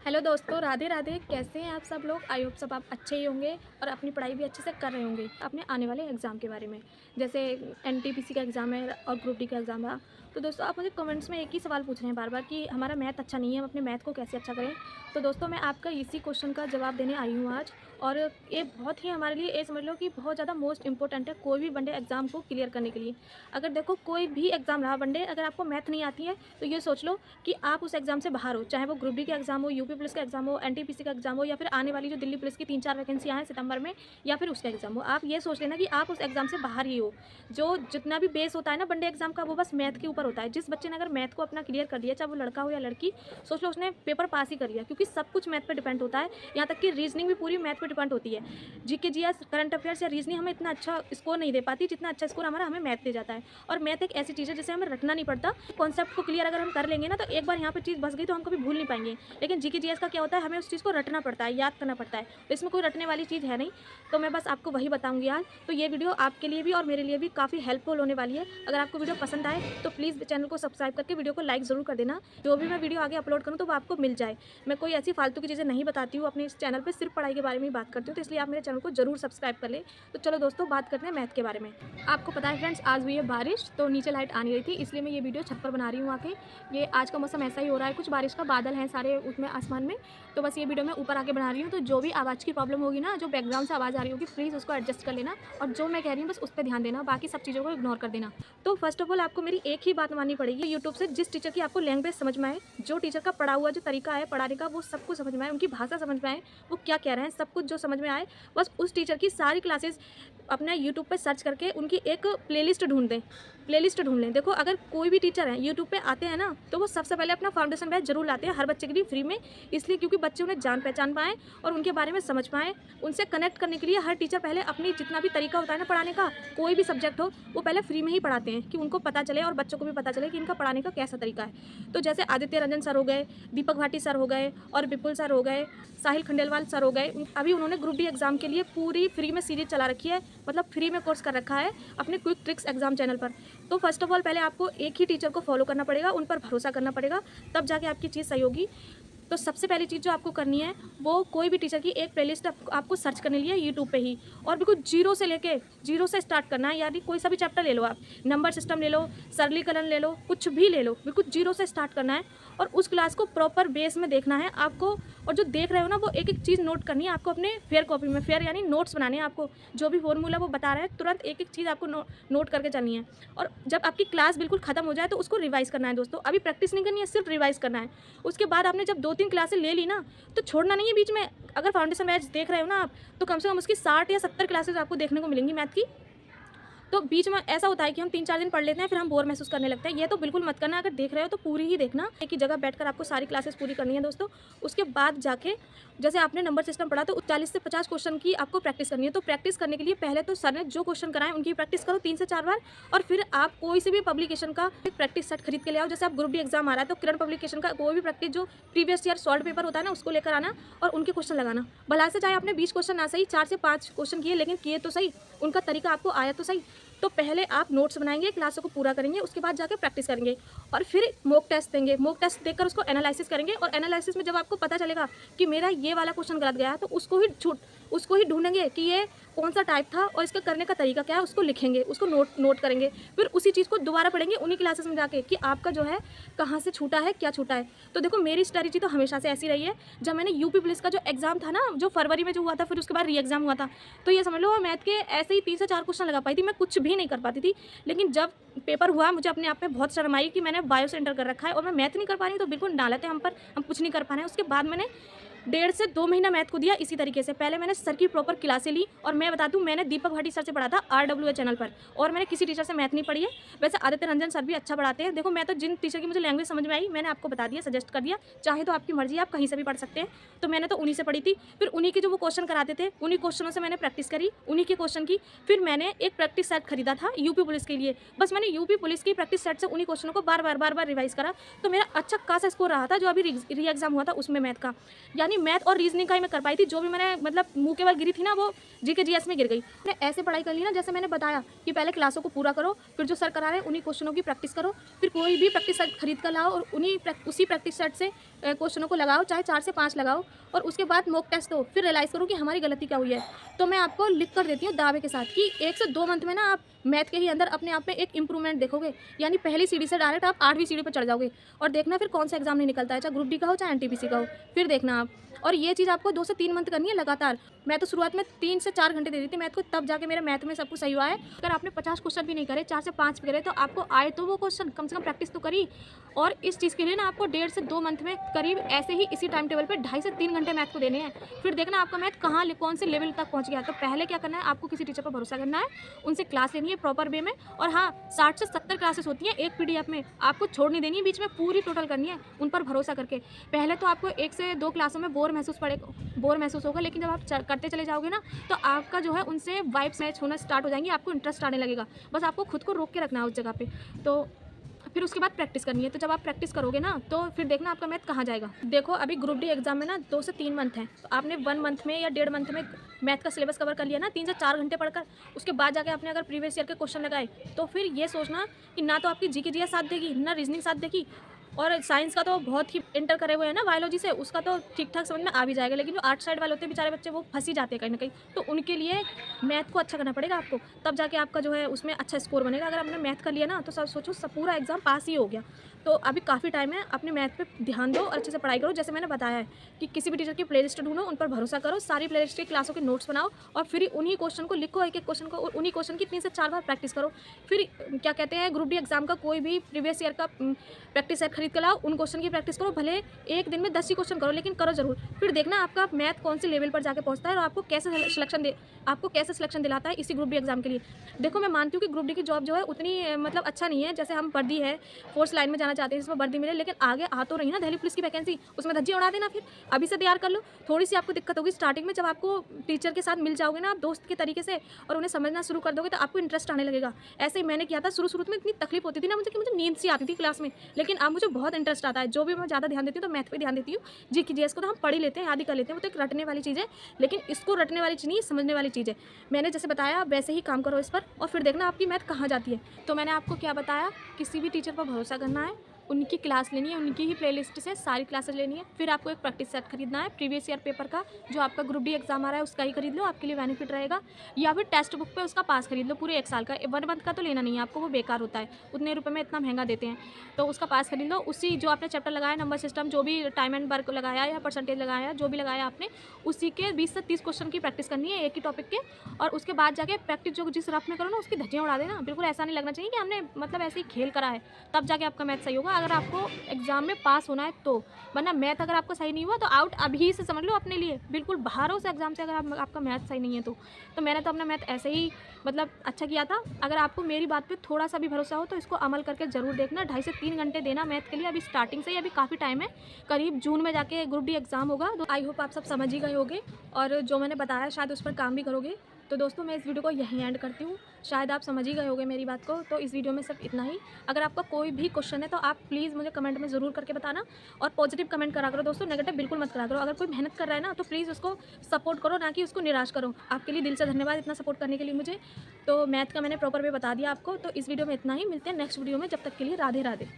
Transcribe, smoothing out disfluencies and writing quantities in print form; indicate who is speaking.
Speaker 1: Hello दोस्तों, राधे राधे। कैसे हैं आप सब लोग? आई होप सब आप अच्छे ही होंगे और अपनी पढ़ाई भी अच्छे से कर रहे होंगे। अपने आने वाले एग्ज़ाम के बारे में, जैसे एनटीपीसी का एग्ज़ाम है और ग्रुप डी का एग्ज़ाम है। तो दोस्तों, आप मुझे कमेंट्स में एक ही सवाल पूछ रहे हैं बार बार कि हमारा मैथ अच्छा नहीं है, हम अपने मैथ को कैसे अच्छा करें। तो दोस्तों, मैं आपका इसी क्वेश्चन का जवाब देने आई हूँ आज। और ये बहुत ही हमारे लिए, ये समझ लो कि बहुत ज़्यादा मोस्ट इंपॉर्टेंट है कोई भी वनडे एग्ज़ाम को क्लियर करने के लिए। अगर देखो, कोई भी एग्ज़ाम रहा वनडे, अगर आपको मैथ नहीं आती है तो ये सोच लो कि आप उस एग्ज़ाम से बाहर हो। चाहे वो ग्रुप डी का एग्ज़ाम हो, यूपी पुलिस का एग्ज़ाम हो, एनटीपीसी का एग्ज़ाम हो, या फिर आने वाली जो दिल्ली पुलिस की 3-4 वैकेंसियाँ हैं सितंबर में, या फिर उसका एग्ज़ाम हो। आप ये सोच लेना कि आप उस एग्ज़ाम से बाहर ही हो। जो जितना भी बेस होता है ना वनडे एग्ज़ाम का, वो बस मैथ के ऊपर होता है। जिस बच्चे ने अगर मैथ को अपना क्लियर कर दिया, चाहे वो लड़का हो या लड़की, सोच लो उसने पेपर पास ही कर लिया, क्योंकि सब कुछ मैथ पे डिपेंड होता है। यहाँ तक कि रीजनिंग भी पूरी मैथ पे डिपेंड होती है। जीके जीएस, करंट अफेयर्स या रीजनिंग हमें इतना अच्छा स्कोर नहीं दे पाती जितना अच्छा स्कोर हमारा हमें मैथ दे जाता है। और मैथ एक ऐसी चीज़ है जिसे हमें रटना नहीं पड़ता। कॉन्सेप्ट को क्लियर अगर हम कर लेंगे ना, तो एक बार यहाँ पे चीज़ बस गई तो हम कभी भूल नहीं पाएंगे। लेकिन जीके जीएस का क्या होता है, हमें उस चीज़ को रटना पड़ता है, याद करना पड़ता है। तो इसमें कोई रटने वाली चीज़ है नहीं। तो मैं बस आपको वही बताऊंगी आज। तो ये वीडियो आपके लिए भी और मेरे लिए भी काफ़ी हेल्पफुल होने वाली है। अगर आपको वीडियो पसंद आए तो प्लीज़ चैनल को सब्सक्राइब करके वीडियो को लाइक ज़रूर कर देना। जो भी मैं वीडियो आगे अपलोड करूँ तो वो आपको मिल जाए। मैं कोई ऐसी फालतू की चीज़ें नहीं बताती हूँ अपने इस चैनल पर, सिर्फ पढ़ाई के बारे में ही बात करती हूँ। तो इसलिए आप मेरे चैनल को जरूर सब्सक्राइब कर लें। तो चलो दोस्तों, बात करते हैं मैथ के बारे में। आपको पता है फ्रेंड्स, आज हुई है बारिश, तो नीचे लाइट आ नहीं रही थी, इसलिए मैं ये वीडियो छत पर बना रही हूँ आके। ये आज का मौसम ऐसा ही हो रहा है, कुछ बारिश का बादल हैं सारे उसमें आसमान में। तो बस ये वीडियो मैं ऊपर आके बना रही हूँ। तो जो भी आवाज़ की प्रॉब्लम होगी ना, जो बैकग्राउंड से आवाज़ आ रही होगी, प्लीज़ उसको एडजस्ट कर लेना। और जो मैं कह रही हूँ बस उस पर ध्यान देना, बाकी सब चीज़ों को इग्नोर कर देना। तो फर्स्ट ऑफ ऑल आपको मेरी एक ही बात माननी पड़ेगी यूट्यूब से। जिस टीचर की आपको लैंग्वेज समझ में आए, जो टीचर का पढ़ा हुआ जो तरीका है पढ़ाने का, वो सब कुछ समझ में आए, उनकी भाषा समझ में आए, वो क्या कह रहे हैं, सब कुछ जो समझ में आए, बस उस टीचर की सारी क्लासेस अपने यूट्यूब पे सर्च करके उनकी एक प्लेलिस्ट ढूंढ दें। प्लेलिस्ट ढूंढ लें। देखो, अगर कोई भी टीचर है यूट्यूब पे आते हैं ना, तो वो सबसे पहले अपना फाउंडेशन बैच जरूर लाते हैं हर बच्चे के लिए फ्री में। इसलिए क्योंकि बच्चे उन्हें जान पहचान पाएँ और उनके बारे में समझ पाएँ। उनसे कनेक्ट करने के लिए हर टीचर पहले अपनी जितना भी तरीका होता है ना पढ़ाने का, कोई भी सब्जेक्ट हो, वो पहले फ्री में ही पढ़ाते हैं कि उनको पता चले और बच्चों को भी पता चले कि इनका पढ़ाने का कैसा तरीका है। तो जैसे आदित्य रंजन सर हो गए, दीपक भाटी सर हो गए, और विपुल सर हो गए, साहिल खंडेलवाल सर हो गए। अभी उन्होंने ग्रुप डी एग्जाम के लिए पूरी फ्री में सीरीज चला रखी है, मतलब फ्री में कोर्स कर रखा है अपने क्विक ट्रिक्स एग्जाम चैनल पर। तो फर्स्ट ऑफ ऑल पहले आपको एक ही टीचर को फॉलो करना पड़ेगा, उन पर भरोसा करना पड़ेगा, तब जाके आपकी चीज़ सही होगी। तो सबसे पहली चीज़ जो आपको करनी है, वो कोई भी टीचर की एक प्लेलिस्ट आपको सर्च करने लिए यूट्यूब पे ही, और बिल्कुल जीरो से स्टार्ट करना है। यानी कोई सा भी चैप्टर ले लो, आप नंबर सिस्टम ले लो, सरलीकरण ले लो, कुछ भी ले लो, बिल्कुल जीरो से स्टार्ट करना है। और उस क्लास को प्रॉपर बेस में देखना है आपको। और जो देख रहे हो ना, वो एक एक चीज़ नोट करनी है आपको अपने फेयर कॉपी में। फेयर यानी नोट्स बनाने हैं आपको। जो भी फॉर्मूला वो बता रहे हैं, तुरंत एक एक चीज़ आपको नोट करके चलनी है। और जब आपकी क्लास बिल्कुल खत्म हो जाए तो उसको रिवाइज करना है दोस्तों। अभी प्रैक्टिस नहीं करनी है, सिर्फ रिवाइज करना है। उसके बाद आपने जब 2-3 क्लासेस ले ली ना, तो छोड़ना नहीं है बीच में। अगर फाउंडेशन बैच देख रहे हो ना आप, तो कम से कम उसकी 60 या 70 क्लासेस आपको देखने को मिलेंगी मैथ की। तो बीच में ऐसा होता है कि हम 3-4 दिन पढ़ लेते हैं, फिर हम बोर महसूस करने लगते हैं। ये तो बिल्कुल मत करना। अगर देख रहे हो तो पूरी ही देखना, एक ही जगह बैठकर आपको सारी क्लासेस पूरी करनी है दोस्तों। उसके बाद जाके जैसे आपने नंबर सिस्टम पढ़ा, तो 40 से 50 क्वेश्चन की आपको प्रैक्टिस करनी है। तो प्रैक्टिस करने के लिए पहले तो सर ने जो क्वेश्चन कराए उनकी प्रैक्टिस करो 3 से 4 बार। और फिर आप कोई से भी पब्लिकेशन का एक प्रैक्टिस सेट खरीद के ले आओ। जैसे आप ग्रुप डी एग्जाम आ रहा है तो किरण पब्लिकेशन का कोई भी प्रैक्टिस जो प्रीवियस ईयर सॉल्व पेपर होता है ना, उसको लेकर आना और उनके क्वेश्चन लगाना। भला से चाहे आपने 20 क्वेश्चन ना सही, 4 से 5 क्वेश्चन किए, लेकिन किए तो सही, उनका तरीका आपको आया तो सही। तो पहले आप नोट्स बनाएंगे, क्लासों को पूरा करेंगे, उसके बाद जाके प्रैक्टिस करेंगे। और फिर मॉक टेस्ट देंगे। मॉक टेस्ट देकर उसको एनालिसिस करेंगे। और एनालिसिस में जब आपको पता चलेगा कि मेरा ये वाला क्वेश्चन गलत गया, तो उसको ही ढूंढेंगे कि ये कौन सा टाइप था और इसका करने का तरीका क्या है, उसको लिखेंगे, उसको नोट करेंगे। फिर उसी चीज़ को दोबारा पढ़ेंगे उन्हीं क्लासेस में जाके कि आपका जो है कहाँ से छूटा है, क्या छूटा है। तो देखो, मेरी स्ट्रेटजी तो हमेशा से ऐसी रही है। जब मैंने यूपी पुलिस का जो एग्जाम था ना, जो फरवरी में जो हुआ था, फिर उसके बाद री एग्जाम हुआ था, तो ये समझ लो मैथ के ऐसे ही 3 से 4 क्वेश्चन लगा पाई थी। मैं कुछ भी नहीं कर पाती थी। लेकिन जब पेपर हुआ, मुझे अपने आप में बहुत शर्म आई कि मैंने बायो से एंटर कर रखा है और मैं मैथ नहीं कर पा रही, तो बिल्कुल डालते हम पर, हम कुछ नहीं कर पा रहे हैं। उसके बाद मैंने 1.5 से 2 महीना मैथ को दिया इसी तरीके से। पहले मैंने सर की प्रॉपर क्लासें ली, और मैं बता दूं, मैंने दीपक भाटी सर से पढ़ा था RWA चैनल पर, और मैंने किसी टीचर से मैथ नहीं पढ़ी है। वैसे आदित्य रंजन सर भी अच्छा पढ़ाते हैं। देखो, मैं तो जिन टीचर की मुझे लैंग्वेज समझ में आई, मैंने आपको बता दिया, सजेस्ट कर दिया। चाहे तो आपकी मर्जी, आप कहीं से भी पढ़ सकते हैं। तो मैंने तो उन्हीं से पढ़ी थी। फिर उन्हीं के जो वो क्वेश्चन कराते थे, उन्हीं क्वेश्चनों से मैंने प्रैक्टिस करी, उन्हीं के क्वेश्चन की। फिर मैंने एक प्रैक्टिस सेट खरीदा था यूपी पुलिस के लिए। बस मैंने यूपी पुलिस की प्रैक्टिस सेट से उन्हीं क्वेश्चनों को बार बार रिवाइज करा। तो मेरा अच्छा खासा स्कोर रहा था जो अभी री एग्जाम हुआ था उसमें मैथ का। यानी नहीं, मैथ और रीजनिंग का ही मैं कर पाई थी। जो भी मैंने मतलब मुँह के बल गिरी थी ना, वो जीके जीएस में गिर गई। मैंने ऐसे पढ़ाई कर ली ना, जैसे मैंने बताया कि पहले क्लासों को पूरा करो, फिर जो सर करा रहे हैं उन्हीं क्वेश्चनों की प्रैक्टिस करो, फिर कोई भी प्रैक्टिस सेट खरीद कर लाओ और उसी प्रैक्टिस सेट से क्वेश्चनों को लगाओ, चाहे 4 से 5 लगाओ, और उसके बाद मॉक टेस्ट दो, फिर रियलाइज़ करो कि हमारी गलती क्या हुई है। तो मैं आपको लिख कर देती हूँ दावे के साथ कि 1 से 2 मंथ में ना आप मैथ के ही अंदर अपने आप में एक इंप्रूवमेंट देखोगे, यानी पहली सीढ़ी से डायरेक्ट आप 8वीं सीढ़ी पर चढ़ जाओगे। और देखना फिर कौन सा एग्जाम नहीं निकलता है, चाहे ग्रुप डी का हो चाहे एनटीपीसी का हो, फिर देखना आप। और ये चीज़ आपको 2 से 3 मंथ करनी है लगातार। मैं तो शुरुआत में 3 से 4 घंटे दे दी थी मैथ को, तब जाके मेरे मैथ में सब कुछ सही हुआ है। अगर आपने 50 क्वेश्चन भी नहीं करे, 4 से 5 भी करे, तो आपको आए तो वो क्वेश्चन, कम से कम प्रैक्टिस तो करी। और इस चीज़ के लिए ना आपको 1.5 से 2 मंथ में करीब ऐसे ही इसी टाइम टेबल पे 2.5 से 3 घंटे मैथ को देने हैं। फिर देखना आपका मैथ कहाँ कौन से लेवल तक पहुँच गया। तो पहले क्या करना है, आपको किसी टीचर पर भरोसा करना है, उनसे क्लास लेनी है प्रॉपर वे में। और हाँ, 60 से 70 क्लासेस होती हैं एक पीडीएफ में, आपको छोड़ नहीं देनी है बीच में, पूरी टोटल करनी है उन पर भरोसा करके। पहले तो आपको 1 से 2 क्लासों में बोर महसूस होगा, लेकिन जब आप करते चले जाओगे ना, तो आपका जो है उनसे वाइब्स मैच होना स्टार्ट हो जाएंगी, आपको इंटरेस्ट आने लगेगा। बस आपको खुद को रोक के रखना है उस जगह पे। तो फिर उसके बाद प्रैक्टिस करनी है। तो जब आप प्रैक्टिस करोगे ना, तो फिर देखना आपका मैथ कहाँ जाएगा। देखो अभी ग्रुप डी एग्जाम में ना 2 से 3 मंथ हैं, तो आपने 1 मंथ में या 1.5 मंथ में मैथ का सिलेबस कवर कर लिया ना, 3 से 4 घंटे पढ़कर, उसके बाद जाके आपने अगर प्रीवियस ईयर के क्वेश्चन लगाए, तो फिर ये सोचना कि ना तो आपकी जीके जीएस साथ देगी, ना रीजनिंग साथ देगी। और साइंस का तो बहुत ही इंटर करे हुए हैं ना बायोलॉजी से, उसका तो ठीक ठाक समझ में आ भी जाएगा, लेकिन जो आर्ट साइड वाले होते हैं बेचारे बच्चे, वो फंस ही जाते हैं कहीं ना कहीं। तो उनके लिए मैथ को अच्छा करना पड़ेगा आपको, तब जाके आपका जो है उसमें अच्छा स्कोर बनेगा। अगर आपने मैथ कर लिया ना, तो सब सोचो सब पूरा एग्जाम पास ही हो गया। तो अभी काफ़ी टाइम है, अपने मैथ पे ध्यान दो और अच्छे से पढ़ाई करो। जैसे मैंने बताया है कि किसी भी टीचर की प्लेलिस्ट ढूंढो, उन पर भरोसा करो, सारी प्लेलिस्ट की क्लासों के नोट्स बनाओ, और फिर उन्हीं क्वेश्चन को लिखो, एक एक क्वेश्चन को, और उन्हीं क्वेश्चन की 3 से 4 बार प्रैक्टिस करो। फिर क्या कहते हैं, ग्रुप डी एग्जाम का कोई भी प्रीवियस ईयर का प्रैक्टिस सेट खरीद कर लाओ, उन क्वेश्चन की प्रैक्टिस करो, भले एक दिन में 10 ही क्वेश्चन करो, लेकिन करो जरूर। फिर देखना आपका मैथ कौन से लेवल पर जाकर पहुंचता है और आपको कैसे सिलेक्शन दिलाता है इसी ग्रुप डी एग्जाम के लिए। देखो मैं मानती हूँ कि ग्रुप डी की जॉब जो है उतनी मतलब अच्छा नहीं है, जैसे हम वर्दी है फोर्स लाइन में जाना चाहते हैं जिसमें वर्दी मिले, लेकिन आगे आ तो रही ना दिल्ली पुलिस की वैकेंसी, उसमें धज्जी उड़ा देना। फिर अभी से तैयार कर लो। थोड़ी सी आपको दिक्कत होगी स्टार्टिंग में, जब आपको टीचर के साथ मिल जाओगे ना आप दोस्त के तरीके से, और उन्हें समझना शुरू कर दोगे, तो आपको इंटरेस्ट आने लगेगा। ऐसे ही मैंने किया था, शुरू में इतनी तकलीफ होती थी ना मुझे कि मुझे नींद सी आती थी क्लास में, लेकिन अब मुझे बहुत इंटरेस्ट आता है। जो भी मैं ज़्यादा ध्यान देती हूँ तो मैथ पे ध्यान देती हूँ। जीके जीएस को तो हम पढ़ ही लेते हैं, याद ही कर लेते हैं, वो तो एक रटने वाली चीज़ है, लेकिन इसको रटने वाली चीज़ नहीं, समझने वाली चीज़ है। मैंने जैसे बताया वैसे ही काम करो इस पर, और फिर देखना आपकी मैथ कहाँ जाती है। तो मैंने आपको क्या बताया, किसी भी टीचर पर भरोसा करना है, उनकी क्लास लेनी है, उनकी ही प्लेलिस्ट से सारी क्लासेस लेनी है। फिर आपको एक प्रैक्टिस सेट खरीदना है प्रीवियस ईयर पेपर का, जो आपका ग्रुप डी एग्जाम आ रहा है उसका ही खरीद लो, आपके लिए बेनिफिट रहेगा। या फिर टेक्स्ट बुक पे उसका पास खरीद लो पूरे 1 साल का। 1 मंथ का तो लेना नहीं है आपको, वो बेकार होता है, उतने रुपये में इतना महंगा देते हैं। तो उसका पास खरीद लो। उसी जो आपने चैप्टर लगाया, नंबर सिस्टम, जो भी टाइम एंड वर्क लगाया या परसेंटेज लगाया, जो भी लगाया आपने, उसी के 20 से 30 क्वेश्चन की प्रैक्टिस करनी है एक ही टॉपिक के। और उसके बाद जाके प्रैक्टिस जो जिस रफ में करो ना, उसकी धज्जियाँ उड़ा देना। बिल्कुल ऐसा नहीं लगना चाहिए कि हमने मतलब ऐसे ही खेल करा है, तब जाके आपका मैथ सही होगा। अगर आपको एग्जाम में पास होना है तो, वरना मैथ अगर आपका सही नहीं हुआ तो आउट अभी से समझ लो अपने लिए, बिल्कुल बाहर हो उस एग्जाम से, अगर आपका मैथ सही नहीं है तो मैंने तो अपना मैथ ऐसे ही मतलब अच्छा किया था। अगर आपको मेरी बात पे थोड़ा सा भी भरोसा हो तो इसको अमल करके जरूर देखना। 2.5 से 3 घंटे देना मैथ के लिए, अभी स्टार्टिंग से ही, अभी काफ़ी टाइम है, करीब जून में जाके ग्रुप डी एग्जाम होगा। तो आई होप आप सब समझ ही गए होगे, और जो मैंने बताया शायद उस पर काम भी करोगे। तो दोस्तों मैं इस वीडियो को यहीं एंड करती हूँ, शायद आप समझ ही गए होगे मेरी बात को। तो इस वीडियो में सिर्फ इतना ही। अगर आपका कोई भी क्वेश्चन है तो आप प्लीज़ मुझे कमेंट में ज़रूर करके बताना, और पॉजिटिव कमेंट करा करो दोस्तों, नेगेटिव बिल्कुल मत करा करो। अगर कोई मेहनत कर रहा है ना, तो प्लीज़ उसको सपोर्ट करो, ना कि उसको निराश करो। आपके लिए दिल से धन्यवाद इतना सपोर्ट करने के लिए मुझे। तो मैथ का मैंने प्रॉपर वे बता दिया आपको। तो इस वीडियो में इतना ही, मिलते हैं नेक्स्ट वीडियो में, जब तक के लिए राधे राधे।